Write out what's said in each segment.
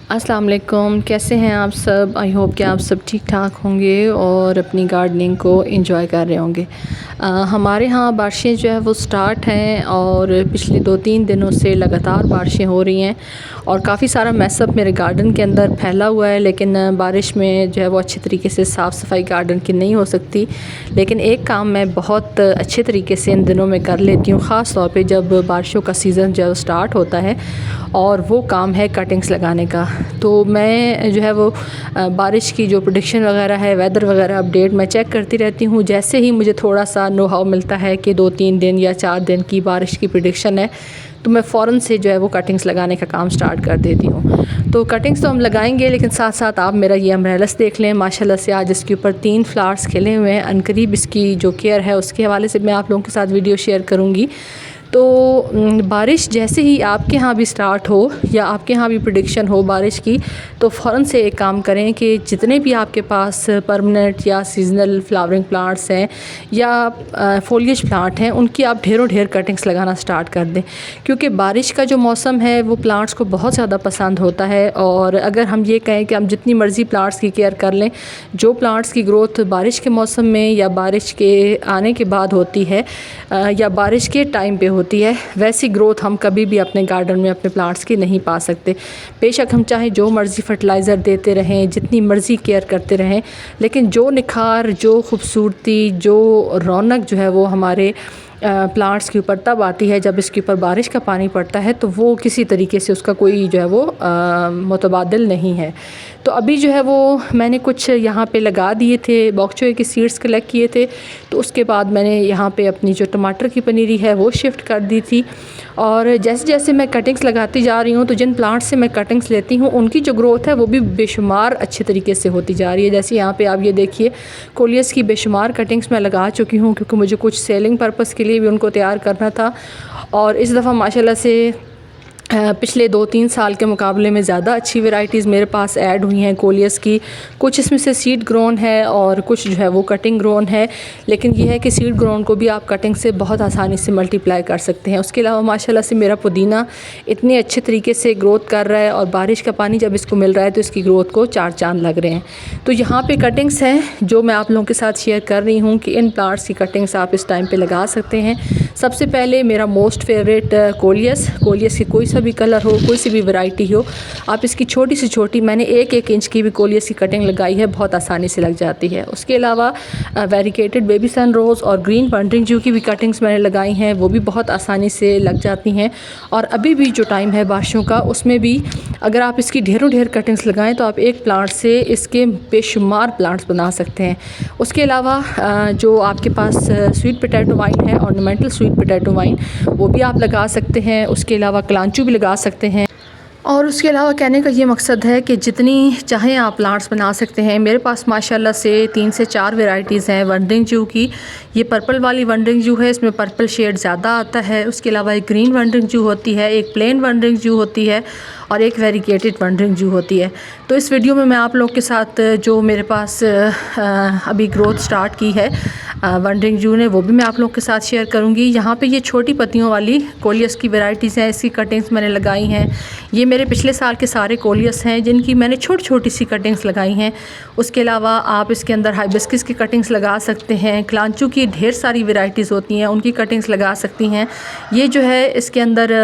अस्सलाम वालेकुम, कैसे हैं आप सब। आई होप कि आप सब ठीक ठाक होंगे और अपनी गार्डनिंग को एंजॉय कर रहे होंगे। हमारे यहाँ बारिशें जो है वो स्टार्ट हैं और पिछले 2-3 दिनों से लगातार बारिशें हो रही हैं और काफ़ी सारा मैसअप मेरे गार्डन के अंदर फैला हुआ है। लेकिन बारिश में जो है वो अच्छे तरीके से साफ़ सफाई गार्डन की नहीं हो सकती। लेकिन एक काम मैं बहुत अच्छे तरीके से इन दिनों में कर लेती हूँ, ख़ास तौर पे जब बारिशों का सीज़न जो स्टार्ट होता है, और वो काम है कटिंग्स लगाने का। तो मैं जो है वो बारिश की जो प्रेडिक्शन वगैरह है, वेदर वगैरह अपडेट मैं चेक करती रहती हूँ। जैसे ही मुझे थोड़ा सा नो हाउ मिलता है कि 2-3 दिन या 4 दिन की बारिश की प्रेडिक्शन है, तो मैं फ़ौरन से जो है वो कटिंग्स लगाने का काम स्टार्ट कर देती हूँ। तो कटिंग्स तो हम लगाएंगे, लेकिन साथ साथ आप मेरा ये अम्ब्रेलास देख लें। माशाल्लाह से आज इसके ऊपर 3 फ्लावर्स खिले हुए हैं। अनकरीब इसकी जो केयर है उसके हवाले से मैं आप लोगों के साथ वीडियो शेयर करूँगी। तो बारिश जैसे ही आपके यहाँ भी स्टार्ट हो या आपके यहाँ भी प्रेडिक्शन हो बारिश की, तो फ़ौरन से एक काम करें कि जितने भी आपके पास परमानेंट या सीजनल फ्लावरिंग प्लांट्स हैं या फोलिएज प्लांट हैं, उनकी आप ढेरों ढेर कटिंग्स लगाना स्टार्ट कर दें। क्योंकि बारिश का जो मौसम है वो प्लांट्स को बहुत ज़्यादा पसंद होता है। और अगर हम ये कहें कि हम जितनी मर्ज़ी प्लांट्स की केयर कर लें, जो प्लांट्स की ग्रोथ बारिश के मौसम में या बारिश के आने के बाद होती है या बारिश के टाइम पे होती है, वैसी ग्रोथ हम कभी भी अपने गार्डन में अपने प्लांट्स की नहीं पा सकते। बेशक हम चाहे जो मर्ज़ी फर्टिलाइज़र देते रहें, जितनी मर्ज़ी केयर करते रहें, लेकिन जो निखार, जो खूबसूरती, जो रौनक जो है वो हमारे प्लांट्स के ऊपर तब आती है जब इसके ऊपर बारिश का पानी पड़ता है। तो वो किसी तरीके से उसका कोई जो है वो मुतबादिल नहीं है। तो अभी जो है वो मैंने कुछ यहाँ पे लगा दिए थे, बॉक चोए के सीड्स कलेक्ट किए थे। तो उसके बाद मैंने यहाँ पे अपनी जो टमाटर की पनीरी है वो शिफ्ट कर दी थी। और जैसे जैसे मैं कटिंग्स लगाती जा रही हूँ, तो जिन प्लांट्स से मैं कटिंग्स लेती हूँ उनकी जो ग्रोथ है वो भी बेशुमार अच्छे तरीके से होती जा रही है। जैसे यहाँ पे आप ये देखिए, कोलियस की बेशुमार कटिंग्स मैं लगा चुकी हूँ, क्योंकि मुझे कुछ सेलिंग पर्पज़ के लिए भी उनको तैयार करना था। और इस दफ़ा माशाल्लाह से पिछले 2-3 साल के मुकाबले में ज़्यादा अच्छी वैरायटीज़ मेरे पास ऐड हुई हैं कोलियस की। कुछ इसमें से सीड ग्रोन है और कुछ जो है वो कटिंग ग्रोन है। लेकिन ये है कि सीड ग्रोन को भी आप कटिंग से बहुत आसानी से मल्टीप्लाई कर सकते हैं। उसके अलावा माशाल्लाह से मेरा पुदीना इतने अच्छे तरीके से ग्रोथ कर रहा है और बारिश का पानी जब इसको मिल रहा है तो इसकी ग्रोथ को 4 चाँद लग रहे हैं। तो यहाँ पर कटिंग्स हैं जो मैं आप लोगों के साथ शेयर कर रही हूँ कि इन प्लांट्स की कटिंग्स आप इस टाइम पर लगा सकते हैं। सबसे पहले मेरा मोस्ट फेवरेट कोलियस की कोई सा भी कलर हो, कोई सी भी वैरायटी हो, आप इसकी छोटी से छोटी, मैंने 1-1 इंच की भी कोलियस की कटिंग लगाई है, बहुत आसानी से लग जाती है। उसके अलावा वेरिकेटेड बेबी सन रोज़ और ग्रीन वंडरिंग जू की भी कटिंग्स मैंने लगाई हैं, वो भी बहुत आसानी से लग जाती हैं। और अभी भी जो टाइम है बारिशों का, उसमें भी अगर आप इसकी ढेरों ढेर कटिंग्स लगाएं तो आप एक प्लांट से इसके बेशुमार प्लांट्स बना सकते हैं। उसके अलावा जो आपके पास स्वीट पोटैटो वाइन है, ऑर्नामेंटल स्वीट पोटैटो वाइन, वो भी आप लगा सकते हैं। उसके अलावा कलांचू भी लगा सकते हैं। और उसके अलावा कहने का ये मकसद है कि जितनी चाहें आप प्लांट्स बना सकते हैं। मेरे पास माशाल्लाह से 3 से 4 वैरायटीज़ हैं वंडरिंग जू की। ये पर्पल वाली वंडरिंग जू है, इसमें पर्पल शेड ज़्यादा आता है। उसके अलावा एक ग्रीन वंडरिंग जू होती है, एक प्लेन वंडरिंग जू होती है और एक वेरिकेटेड वंडरिंग जू होती है। तो इस वीडियो में मैं आप लोग के साथ जो मेरे पास अभी ग्रोथ स्टार्ट की है वंडरिंग जू ने, वो भी मैं आप लोग के साथ शेयर करूंगी। यहाँ पे ये छोटी पत्तियों वाली कोलियस की वैरायटीज़ हैं, इसकी कटिंग्स मैंने लगाई हैं। ये मेरे पिछले साल के सारे कोलियस हैं जिनकी मैंने छोटी छोटी सी कटिंग्स लगाई हैं। उसके अलावा आप इसके अंदर हाइबिस्कस की कटिंग्स लगा सकते हैं। क्लांचू की ढेर सारी वैरायटीज़ होती हैं, उनकी कटिंग्स लगा सकती हैं। ये जो है इसके अंदर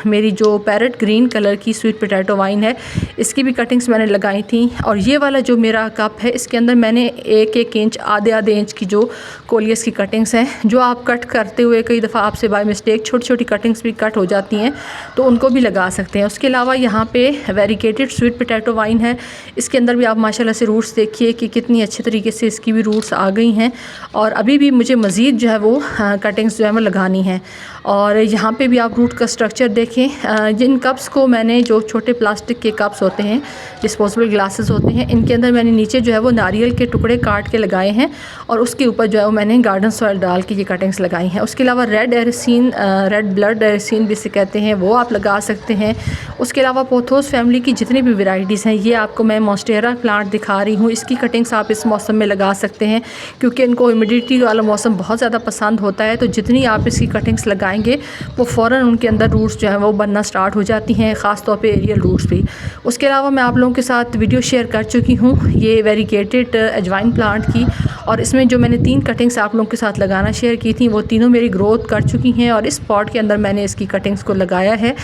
मेरी जो पैरेट ग्रीन कलर की स्वीट पोटैटो वाइन है, इसकी भी कटिंग्स मैंने लगाई थी। और ये वाला जो मेरा कप है, इसके अंदर मैंने 1-1 इंच, आधे इंच की जो कोलियस की कटिंग्स हैं, जो आप कट करते हुए कई दफ़ा आपसे बाय मिस्टेक छोटी छोटी कटिंग्स भी कट हो जाती हैं, तो उनको भी लगा सकते हैं। उसके अलावा यहाँ पे वेरिकेटेड स्वीट पोटैटो वाइन है, इसके अंदर भी आप माशाल्लाह से रूट्स देखिए कि कितनी अच्छे तरीके से इसकी भी रूट्स आ गई हैं। और अभी भी मुझे मज़ीद जो है वो कटिंग्स जो है वो लगानी है। और यहाँ पे भी आप रूट का स्ट्रक्चर देखें। जिन कप्स को मैंने, जो छोटे प्लास्टिक के कप्स होते हैं, डिस्पोजेबल ग्लासेस होते हैं, इनके अंदर मैंने नीचे जो है वो नारियल के टुकड़े काट के लगाए हैं और उसके ऊपर जो है वो मैंने गार्डन सॉइल डाल के ये कटिंग्स लगाई हैं। उसके अलावा रेड एरिसीन, रेड ब्लड एरिसीन भी इसे कहते हैं, वो आप लगा सकते हैं। उसके अलावा पोथोस फैमिली की जितनी भी वैरायटीज़ हैं, ये आपको मैं मॉन्स्टेरा प्लांट दिखा रही हूँ, इसकी कटिंग्स आप इस मौसम में लगा सकते हैं क्योंकि इनको ह्यूमिडिटी वाला मौसम बहुत ज़्यादा पसंद होता है। तो जितनी आप इसकी कटिंग्स लगाएं लगाएंगे वो फ़ौरन उनके अंदर रूट्स जो है वो बनना स्टार्ट हो जाती हैं, ख़ास तौर पे एरियल रूट्स भी। उसके अलावा मैं आप लोगों के साथ वीडियो शेयर कर चुकी हूँ ये वेरीगेटेड अजवाइन प्लांट की, और इसमें जो मैंने 3 कटिंग्स आप लोगों के साथ लगाना शेयर की थी वो तीनों मेरी ग्रोथ कर चुकी हैं। और इस पॉट के अंदर मैंने इसकी कटिंग्स को लगाया है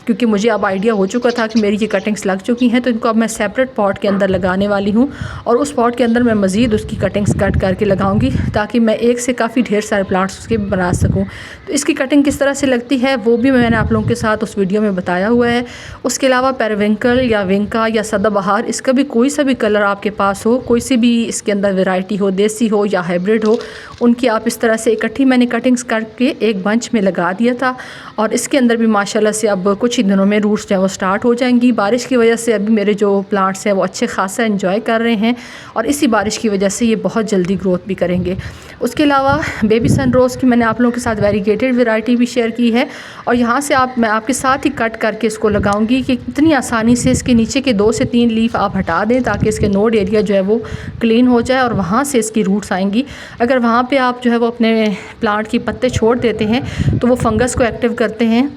क्योंकि मुझे अब आइडिया हो चुका था कि मेरी ये कटिंग्स लग चुकी हैं, तो इनको अब मैं सेपरेट पॉट के अंदर लगाने वाली हूँ और उस पॉट के अंदर मैं मज़ीद उसकी कटिंग्स कट करके लगाऊंगी ताकि मैं एक से काफ़ी ढेर सारे प्लांट्स उसके बना सकूँ। तो इसकी कटिंग किस तरह से लगती है वो भी मैंने आप लोगों के साथ उस वीडियो में बताया हुआ है। उसके अलावा पेरिविंकल या विंका या सदाबहार, इसका भी कोई सा भी कलर आपके पास हो, कोई सी भी इसके अंदर वैरायटी हो, देसी हो या हाइब्रिड हो, उनकी आप इस तरह से इकट्ठी मैंने कटिंग्स करके एक बंच में लगा दिया था। और इसके अंदर भी माशाल्लाह से अब कुछ ही दिनों में रूट्स जो है वो स्टार्ट हो जाएंगी। बारिश की वजह से अभी मेरे जो प्लांट्स हैं वो अच्छे खासा एंजॉय कर रहे हैं और इसी बारिश की वजह से ये बहुत जल्दी ग्रोथ भी करेंगे। उसके अलावा बेबी सन रोज़ की मैंने आप लोगों के साथ वेरीगेटेड वैरायटी भी शेयर की है और यहाँ से मैं आपके साथ ही कट करके इसको लगाऊंगी कि कितनी आसानी से इसके नीचे के 2 से 3 लीफ आप हटा दें ताकि इसके नोड एरिया जो है वो क्लीन हो जाए और वहाँ से इसकी रूट्स आएंगी। अगर वहाँ पे आप जो है वो अपने प्लांट की पत्ते छोड़ देते हैं तो वो फंगस को एक्टिव करते हैं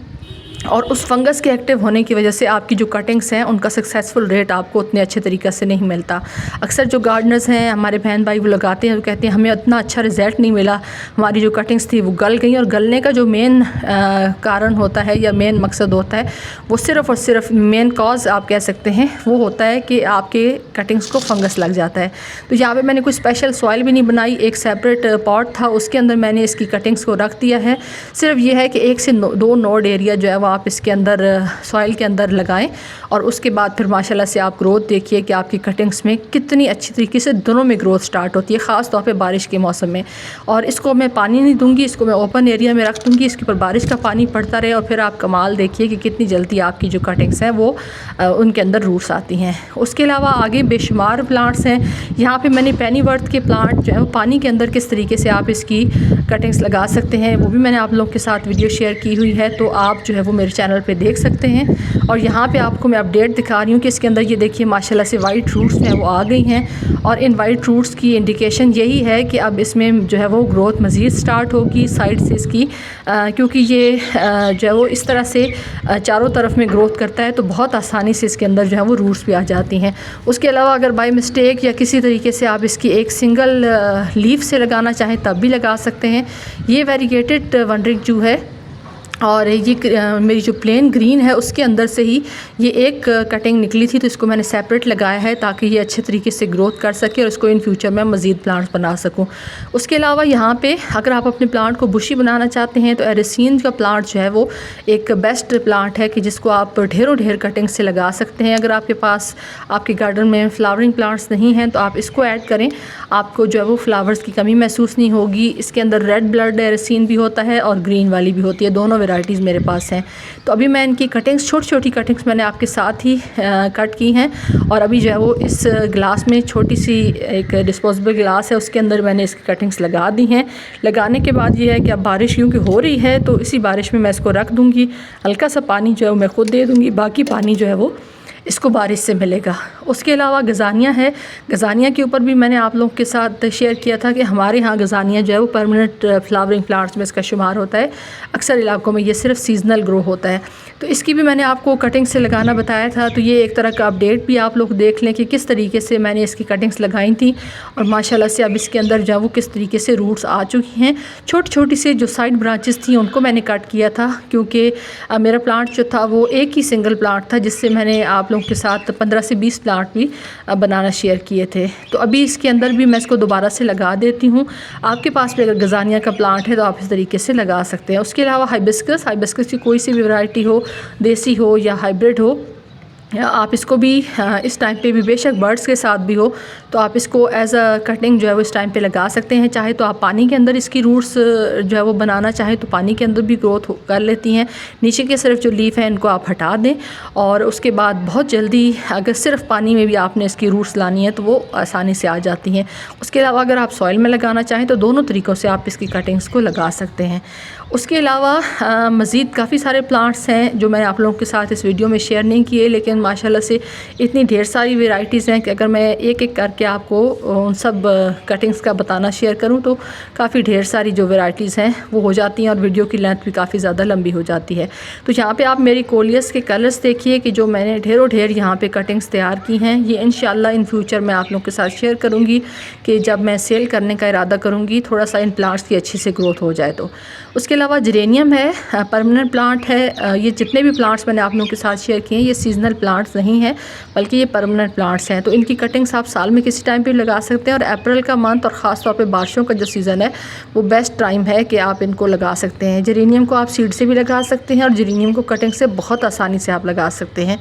और उस फंगस के एक्टिव होने की वजह से आपकी जो कटिंग्स हैं उनका सक्सेसफुल रेट आपको उतने अच्छे तरीक़े से नहीं मिलता। अक्सर जो गार्डनर्स हैं हमारे बहन भाई वो लगाते हैं, वो कहते हैं हमें उतना अच्छा रिज़ल्ट नहीं मिला, हमारी जो कटिंग्स थी वो गल गई। और गलने का जो मेन कारण होता है या मेन मकसद होता है वो सिर्फ़ और सिर्फ मेन कॉज आप कह सकते हैं वो होता है कि आपके कटिंग्स को फंगस लग जाता है। तो यहाँ पर मैंने कोई स्पेशल सॉइल भी नहीं बनाई, एक सेपरेट पॉट था उसके अंदर मैंने इसकी कटिंग्स को रख दिया है। सिर्फ ये है कि 1 से 2 नोड एरिया जो है वो आप इसके अंदर सॉइल के अंदर लगाएं और उसके बाद फिर माशाल्लाह से आप ग्रोथ देखिए कि आपकी कटिंग्स में कितनी अच्छी तरीके से दोनों में ग्रोथ स्टार्ट होती है, ख़ास तौर पे बारिश के मौसम में। और इसको मैं पानी नहीं दूंगी, इसको मैं ओपन एरिया में रख दूंगी, इसके ऊपर बारिश का पानी पड़ता रहे और फिर आप कमाल देखिए कि कितनी जल्दी आपकी जो कटिंग्स हैं वो उनके अंदर रूट्स आती हैं। उसके अलावा आगे बेशुमार प्लांट्स हैं। यहाँ पर मैंने पेनीवर्थ के प्लांट जो है वो पानी के अंदर किस तरीके से आप इसकी कटिंग्स लगा सकते हैं वो भी मैंने आप लोगों के साथ वीडियो शेयर की हुई है, तो आप जो है वो मेरे चैनल पे देख सकते हैं। और यहाँ पे आपको मैं अपडेट दिखा रही हूँ कि इसके अंदर ये देखिए माशाल्लाह से वाइट रूट्स जो है वो आ गई हैं और इन वाइट रूट्स की इंडिकेशन यही है कि अब इसमें जो है वो ग्रोथ मज़ीद स्टार्ट होगी साइड से इसकी, क्योंकि ये जो है वो इस तरह से चारों तरफ में ग्रोथ करता है तो बहुत आसानी से इसके अंदर जो है वो रूट्स भी आ जाती हैं। उसके अलावा अगर बाय मिस्टेक या किसी तरीके से आप इसकी एक सिंगल लीफ से लगाना चाहें तब भी लगा सकते हैं। ये वेरीगेटेड वनरिंग जू है और ये मेरी जो प्लेन ग्रीन है उसके अंदर से ही ये एक कटिंग निकली थी, तो इसको मैंने सेपरेट लगाया है ताकि ये अच्छे तरीके से ग्रोथ कर सके और इसको इन फ्यूचर में मज़ीद प्लांट्स बना सकूं। उसके अलावा यहाँ पे अगर आप अपने प्लांट को बुशी बनाना चाहते हैं तो एरिसीन का प्लांट जो है वो एक बेस्ट प्लांट है कि जिसको आप ढेरों कटिंग से लगा सकते हैं। अगर आपके पास आपके गार्डन में फ्लावरिंग प्लांट्स नहीं हैं तो आप इसको ऐड करें, आपको जो है वो फ्लावर्स की कमी महसूस नहीं होगी। इसके अंदर रेड ब्लड एरिसीन भी होता है और ग्रीन वाली भी होती है, दोनों वैराइटीज़ मेरे पास हैं। तो अभी मैं इनकी कटिंग्स छोटी कटिंग्स मैंने आपके साथ ही कट की हैं और अभी जो है वो इस ग्लास में छोटी सी एक डिस्पोजेबल ग्लास है उसके अंदर मैंने इसकी कटिंग्स लगा दी हैं। लगाने के बाद ये है कि अब बारिश क्योंकि हो रही है तो इसी बारिश में मैं इसको रख दूँगी, हल्का सा पानी जो है मैं ख़ुद दे दूँगी, बाकी पानी जो है वो इसको बारिश से मिलेगा। उसके अलावा गज़ानिया है, गज़ानिया के ऊपर भी मैंने आप लोगों के साथ शेयर किया था कि हमारे यहाँ गज़ानिया जो है वो परमानेंट फ्लावरिंग प्लांट्स में इसका शुमार होता है। अक्सर इलाकों में ये सिर्फ सीजनल ग्रो होता है, तो इसकी भी मैंने आपको कटिंग से लगाना बताया था। तो ये एक तरह का अपडेट भी आप लोग देख लें कि किस तरीके से मैंने इसकी कटिंग्स लगाई थी और माशाल्लाह से अब इसके अंदर जो है वो किस तरीके से रूट्स आ चुकी हैं। छोटी से जो साइड ब्रांचेस थी उनको मैंने कट किया था क्योंकि मेरा प्लांट जो था वो एक ही सिंगल प्लांट था जिससे मैंने आप लोगों के साथ 15 से 20 प्लांट भी बनाना शेयर किए थे। तो अभी इसके अंदर भी मैं इसको दोबारा से लगा देती हूँ। आपके पास भी अगर गज़ानिया का प्लांट है तो आप इस तरीके से लगा सकते हैं। उसके अलावा हाइबिस्कस की कोई सी भी वैरायटी हो, देसी हो या हाइब्रिड हो, आप इसको भी इस टाइम पे भी बेशक बर्ड्स के साथ भी हो तो आप इसको एज अ कटिंग जो है वो इस टाइम पे लगा सकते हैं। चाहे तो आप पानी के अंदर इसकी रूट्स जो है वो बनाना चाहें तो पानी के अंदर भी ग्रोथ कर लेती हैं। नीचे के सिर्फ जो लीफ है इनको आप हटा दें और उसके बाद बहुत जल्दी अगर सिर्फ पानी में भी आपने इसकी रूट्स लानी है तो वो आसानी से आ जाती हैं। उसके अलावा अगर आप सॉइल में लगाना चाहें तो दोनों तरीक़ों से आप इसकी कटिंग्स को लगा सकते हैं। उसके अलावा मज़ीद काफ़ी सारे प्लांट्स हैं जो मैंने आप लोगों के साथ इस वीडियो में शेयर नहीं किए, लेकिन माशाल्लाह से इतनी ढेर सारी वैराइटीज़ हैं कि अगर मैं एक एक करके ताकि आपको उन सब कटिंग्स का बताना शेयर करूं तो काफ़ी ढेर सारी जो वैरायटीज़ हैं वो हो जाती हैं और वीडियो की लेंथ भी काफ़ी ज़्यादा लंबी हो जाती है। तो यहाँ पे आप मेरी कोलियस के कलर्स देखिए कि जो मैंने ढेरों ढेर यहाँ पे कटिंग्स तैयार की हैं। ये इंशाल्लाह इन फ्यूचर मैं आप लोगों के साथ शेयर करूँगी कि जब मैं सेल करने का इरादा करूँगी थोड़ा सा इन प्लांट्स की अच्छी से ग्रोथ हो जाए तो। उसके अलावा जेरेनियम है, परमानेंट प्लांट है। ये जितने भी प्लांट्स मैंने आप लोगों के साथ शेयर किए हैं ये सीजनल प्लांट्स नहीं हैं बल्कि ये परमानेंट प्लांट्स हैं। तो इनकी कटिंग्स आप साल में किसी टाइम पे लगा सकते हैं और अप्रैल का मंथ और ख़ास तौर पे बारिशों का जो सीज़न है वो बेस्ट टाइम है कि आप इनको लगा सकते हैं। जेरेनियम को आप सीड से भी लगा सकते हैं और जेरेनियम को कटिंग से बहुत आसानी से आप लगा सकते हैं।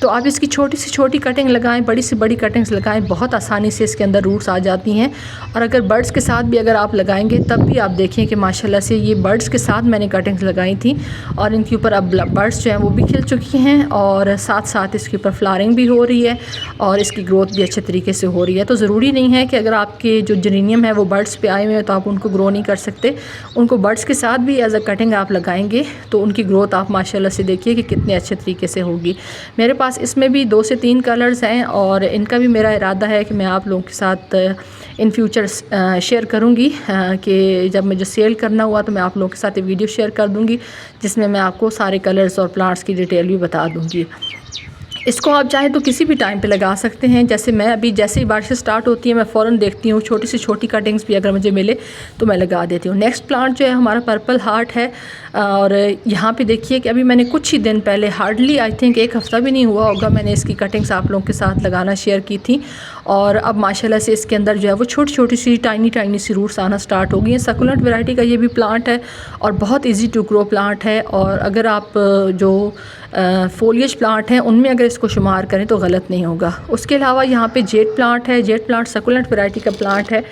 तो आप इसकी छोटी से छोटी कटिंग लगाएं, बड़ी से बड़ी कटिंग्स लगाएं, बहुत आसानी से इसके अंदर रूट्स आ जाती हैं। और अगर बर्ड्स के साथ भी अगर आप लगाएंगे तब भी आप देखें कि माशाल्लाह से ये बर्ड्स के साथ मैंने कटिंग्स लगाई थी और इनके ऊपर अब बर्ड्स जो हैं वो भी खिल चुकी हैं और साथ साथ इसके ऊपर फ्लावरिंग भी हो रही है और इसकी ग्रोथ भी अच्छे तरीके से हो रही है। तो ज़रूरी नहीं है कि अगर आपके जो जेरेनियम है वो बर्ड्स पे आए हुए हैं तो आप उनको ग्रो नहीं कर सकते। उनको बर्ड्स के साथ भी एज अ कटिंग आप लगाएंगे तो उनकी ग्रोथ आप माशाल्लाह से देखिए कि कितने अच्छे तरीके से होगी। मेरे पास इसमें भी 2 से 3 कलर्स हैं और इनका भी मेरा इरादा है कि मैं आप लोगों के साथ इन फ्यूचर शेयर करूंगी कि जब मुझे सेल करना हुआ तो मैं आप लोगों के साथ ये वीडियो शेयर कर दूंगी जिसमें मैं आपको सारे कलर्स और प्लांट्स की डिटेल भी बता दूंगी। इसको आप चाहें तो किसी भी टाइम पे लगा सकते हैं। जैसे मैं अभी जैसे ही बारिश स्टार्ट होती है मैं फ़ौरन देखती हूँ छोटी से छोटी कटिंग्स भी अगर मुझे मिले तो मैं लगा देती हूँ। नेक्स्ट प्लांट जो है हमारा पर्पल हार्ट है और यहाँ पे देखिए कि अभी मैंने कुछ ही दिन पहले हार्डली आई थिंक 1 हफ़्ता भी नहीं हुआ होगा मैंने इसकी कटिंग्स आप लोगों के साथ लगाना शेयर की थी और अब माशाल्लाह से इसके अंदर जो है वो छोटी छोटी सी टाइनी सी रूट्स आना स्टार्ट हो गई हैं। सकुलेंट वैरायटी का ये भी प्लांट है और बहुत ईजी टू ग्रो प्लांट है और अगर आप जो फोलिएज प्लांट हैं उनमें अगर इसको शुमार करें तो गलत नहीं होगा। उसके अलावा यहाँ पे जेट प्लांट है। जेट प्लांट सकुलेंट वैरायटी का प्लांट है।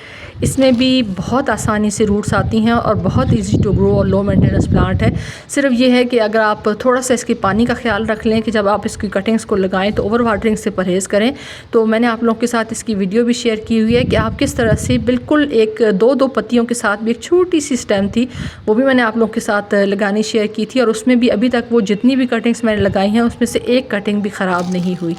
इसमें भी बहुत आसानी से रूट्स आती हैं और बहुत इजी टू ग्रो और लो मेंटेनेंस प्लांट है। सिर्फ ये है कि अगर आप थोड़ा सा इसके पानी का ख्याल रख लें कि जब आप इसकी कटिंग्स को लगाएं तो ओवर वाटरिंग से परहेज़ करें। तो मैंने आप लोगों के साथ इसकी वीडियो भी शेयर की हुई है कि आप किस तरह से बिल्कुल एक 2 पत्तियों के साथ भी एक छोटी सी स्टेम थी वो भी मैंने आप लोगों के साथ लगानी शेयर की थी और उसमें भी अभी तक वो जितनी भी कटिंग्स मैंने लगाई हैं उसमें से एक कटिंग भी ख़राब नहीं हुई।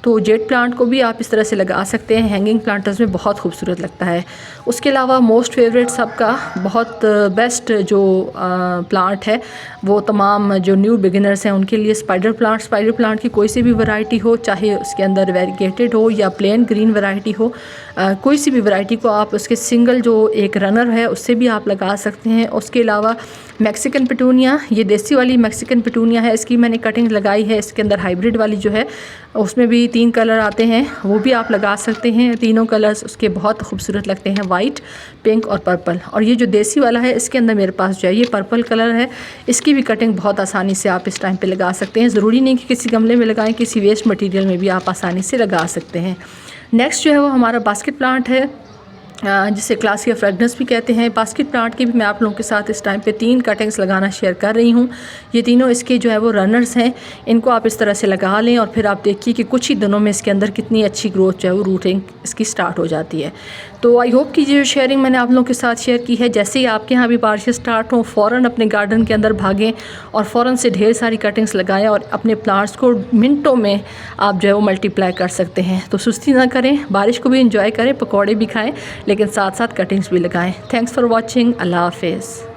तो जेट प्लांट को भी आप इस तरह से लगा सकते हैं। हैंगिंग प्लांटर्स में बहुत खूबसूरत लगता है। उसके अलावा मोस्ट फेवरेट सबका बहुत बेस्ट जो प्लांट है वो तमाम जो न्यू बिगिनर्स हैं उनके लिए स्पाइडर प्लांट की कोई सी भी वैरायटी हो, चाहे उसके अंदर वेरीगेटेड हो या प्लेन ग्रीन वैरायटी हो, कोई सी भी वैरायटी को आप उसके सिंगल जो एक रनर है उससे भी आप लगा सकते हैं। उसके अलावा मैक्सिकन पिटूनिया, ये देसी वाली मैक्सिकन पिटूनिया है, इसकी मैंने कटिंग लगाई है। इसके अंदर हाइब्रिड वाली जो है उसमें भी 3 कलर आते हैं, वो भी आप लगा सकते हैं। तीनों कलर्स उसके बहुत खूबसूरत लगते हैं, वाइट, पिंक और पर्पल। और ये जो देसी वाला है इसके अंदर मेरे पास जो है ये पर्पल कलर है, इसकी भी कटिंग बहुत आसानी से आप इस टाइम पे लगा सकते हैं। ज़रूरी नहीं कि किसी गमले में लगाएं, किसी वेस्ट मटेरियल में भी आप आसानी से लगा सकते हैं। नेक्स्ट जो है वो हमारा बास्केट प्लांट है जिसे क्लासिया फ्रेगनेंस भी कहते हैं। बास्केट प्लांट की भी मैं आप लोगों के साथ इस टाइम पे 3 कटिंग्स लगाना शेयर कर रही हूँ। ये तीनों इसके जो है वो रनर्स हैं, इनको आप इस तरह से लगा लें और फिर आप देखिए कि कुछ ही दिनों में इसके अंदर कितनी अच्छी ग्रोथ जो है वो रूटिंग इसकी स्टार्ट हो जाती है। तो आई होप कि ये शेयरिंग मैंने आप लोगों के साथ शेयर की है, जैसे ही आपके यहाँ भी बारिश स्टार्ट हो फ़ौरन अपने गार्डन के अंदर भागें और फ़ौरन से ढेर सारी कटिंग्स लगाएं और अपने प्लांट्स को मिनटों में आप जो है वो मल्टीप्लाई कर सकते हैं। तो सुस्ती ना करें, बारिश को भी इंजॉय करें, पकौड़े भी खाएं, लेकिन साथ साथ कटिंग्स भी लगाएं। Thanks for watching. अल्लाह हाफिज़।